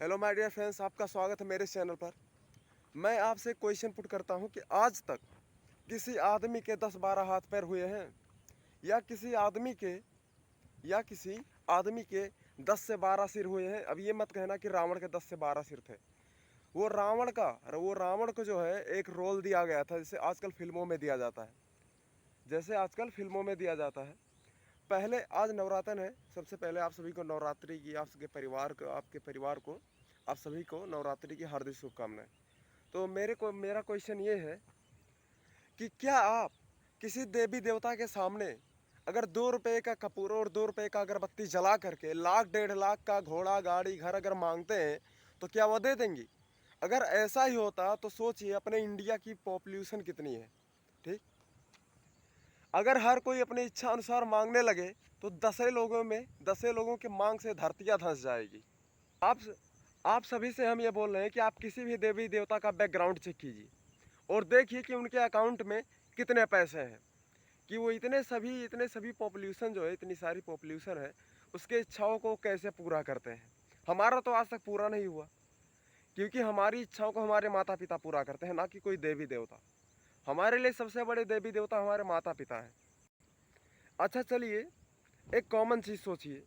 Hello my dear friends, आपका स्वागत है मेरे चैनल पर। मैं आपसे क्वेश्चन पुट करता हूं कि आज तक किसी आदमी के 10-12 हाथ पैर हुए हैं या किसी आदमी के 10 से 12 सिर हुए हैं। अब ये मत कहना कि रावण के 10 से 12 सिर थे। वो रावण को जो है एक रोल दिया गया था, जैसे आजकल फिल्मों में दिया जाता है। पहले आज नवरात्र है। सबसे पहले आप सभी को नवरात्रि की, आपके परिवार को आप सभी को नवरात्रि की हार्दिक शुभकामनाएं। तो मेरा क्वेश्चन ये है कि क्या आप किसी देवी देवता के सामने अगर 2 रुपए का कपूर और 2 रुपए का अगरबत्ती जला करके 1,00,000 1,50,000 का घोड़ा गाड़ी घर अगर मांगते हैं तो क्या वो दे देंगी? अगर ऐसा ही होता तो सोचिए अपने इंडिया की पॉपुलेशन कितनी है। ठीक, अगर हर कोई अपनी इच्छा अनुसार मांगने लगे तो 10 लोगों के मांग से धरतियां धंस जाएगी। आप आप सभी से हम ये बोल रहे हैं कि आप किसी भी देवी देवता का बैकग्राउंड चेक कीजिए और देखिए कि उनके अकाउंट में कितने पैसे हैं, कि वो इतने सभी पॉपुलेशन जो है, इतनी सारी पॉपुलेशन है, उसके इच्छाओं को कैसे पूरा करते हैं। हमारा तो आज तक पूरा नहीं हुआ, क्योंकि हमारी इच्छाओं को हमारे माता पिता पूरा करते हैं, ना कि कोई देवी देवता। हमारे लिए सबसे बड़े देवी देवता हमारे माता पिता हैं। अच्छा चलिए, एक कॉमन चीज़ सोचिए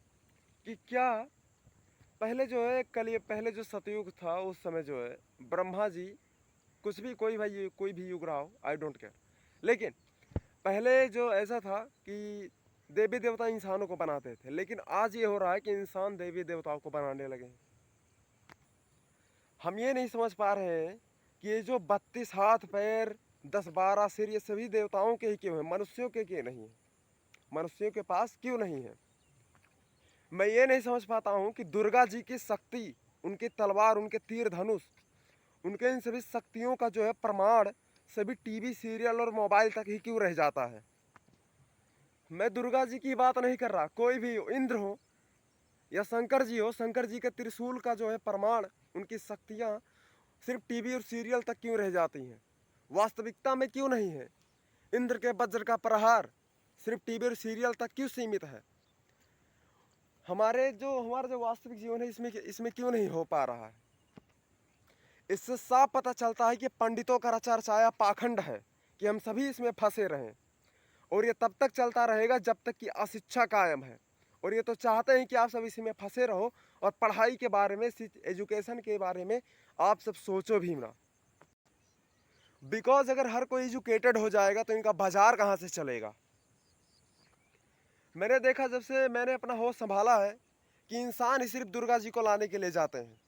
कि क्या पहले जो सतयुग था उस समय जो है ब्रह्मा जी, कोई भी युग रहा हो, आई डोंट केयर, लेकिन पहले जो ऐसा था कि देवी देवता इंसानों को बनाते थे, लेकिन आज ये हो रहा है कि इंसान देवी देवताओं को बनाने लगे हैं। हम ये नहीं समझ पा रहे हैं कि ये जो 32 हाथ पैर 10-12 सिर ये सभी देवताओं के ही क्यों हैं, मनुष्यों के क्यों नहीं है? मनुष्यों के पास क्यों नहीं है? मैं ये नहीं समझ पाता हूँ कि दुर्गा जी की शक्ति, उनकी तलवार, उनके तीर धनुष, उनके इन सभी शक्तियों का जो है प्रमाण सभी टीवी सीरियल और मोबाइल तक ही क्यों रह जाता है। मैं दुर्गा जी की बात नहीं कर रहा, कोई भी हो, इंद्र हो या शंकर जी हो, शंकर जी के त्रिशूल का जो है प्रमाण, उनकी शक्तियाँ सिर्फ टीवी और सीरियल तक क्यों रह जाती हैं, वास्तविकता में क्यों नहीं है? इंद्र के वज्र का प्रहार सिर्फ टीवी और सीरियल तक क्यों सीमित है? हमारा जो वास्तविक जीवन है इसमें क्यों नहीं हो पा रहा है? इससे साफ पता चलता है कि पंडितों का रचा रचाया पाखंड है कि हम सभी इसमें फंसे रहें, और ये तब तक चलता रहेगा जब तक कि अशिक्षा कायम है। और ये तो चाहते हैं कि आप सब इसी में फंसे रहो और पढ़ाई के बारे में, एजुकेशन के बारे में आप सब सोचो भी ना। बिकॉज अगर हर कोई एजुकेटेड हो जाएगा तो इनका बाजार कहाँ से चलेगा? मैंने देखा, जब से मैंने अपना होश संभाला है, कि इंसान ही सिर्फ दुर्गा जी को लाने के लिए जाते हैं।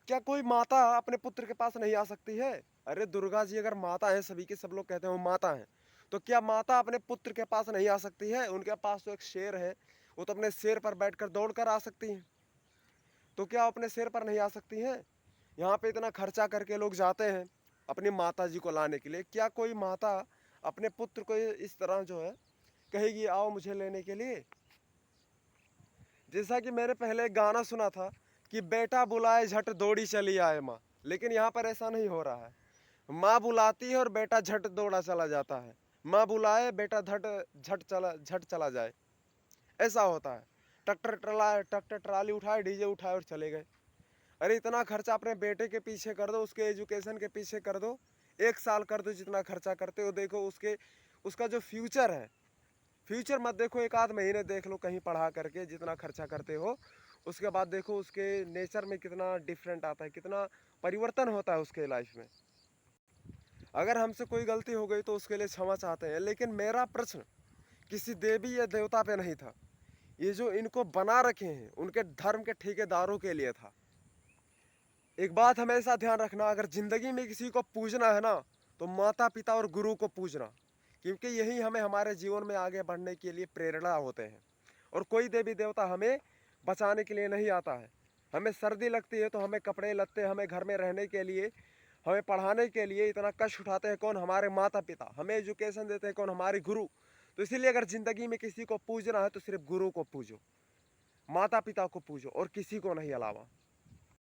क्या कोई माता अपने पुत्र के पास नहीं आ सकती है? अरे दुर्गा जी अगर माता है, सभी के सब लोग कहते हैं वो माता है, तो क्या माता अपने पुत्र के पास नहीं आ सकती है? उनके पास तो एक शेर है, वो तो अपने शेर पर बैठकर दौड़ कर आ सकती हैं, तो क्या अपने शेर पर नहीं आ सकती हैं? यहाँ पे इतना खर्चा करके लोग जाते हैं अपनी माता जी को लाने के लिए, क्या कोई माता अपने पुत्र को इस तरह जो है कहेगी आओ मुझे लेने के लिए? जैसा कि मैंने पहले एक गाना सुना था कि बेटा बुलाए झट दौड़ी चली आए माँ, लेकिन यहाँ पर ऐसा नहीं हो रहा है। माँ बुलाती है और बेटा झट दौड़ा चला जाता है। माँ बुलाए बेटा झट चला जाए, ऐसा होता है। ट्रैक्टर ट्राली उठाए, डीजे उठाए और चले गए। अरे इतना खर्चा अपने बेटे के पीछे कर दो, उसके एजुकेशन के पीछे कर दो, 1 साल कर दो जितना खर्चा करते हो। देखो उसका जो फ्यूचर है, फ्यूचर मत देखो, 1 आध महीने देख लो कहीं पढ़ा करके जितना खर्चा करते हो, उसके बाद देखो उसके नेचर में कितना डिफरेंट आता है, कितना परिवर्तन होता है उसके लाइफ में। अगर हमसे कोई गलती हो गई तो उसके लिए क्षमा चाहते हैं, लेकिन मेरा प्रश्न किसी देवी या देवता पे नहीं था। ये जो इनको बना रखे हैं उनके धर्म के ठेकेदारों के लिए था। एक बात हमेशा ध्यान रखना, अगर ज़िंदगी में किसी को पूजना है ना, तो माता पिता और गुरु को पूजना, क्योंकि यही हमें हमारे जीवन में आगे बढ़ने के लिए प्रेरणा होते हैं। और कोई देवी देवता हमें बचाने के लिए नहीं आता है। हमें सर्दी लगती है तो हमें कपड़े लत्ते, हमें घर में रहने के लिए, हमें पढ़ाने के लिए इतना कष्ट उठाते हैं कौन? हमारे माता पिता। हमें एजुकेशन देते हैं कौन? हमारे गुरु। तो इसीलिए अगर ज़िंदगी में किसी को पूजना है तो सिर्फ गुरु को पूजो, माता पिता को पूजो और किसी को नहीं अलावा।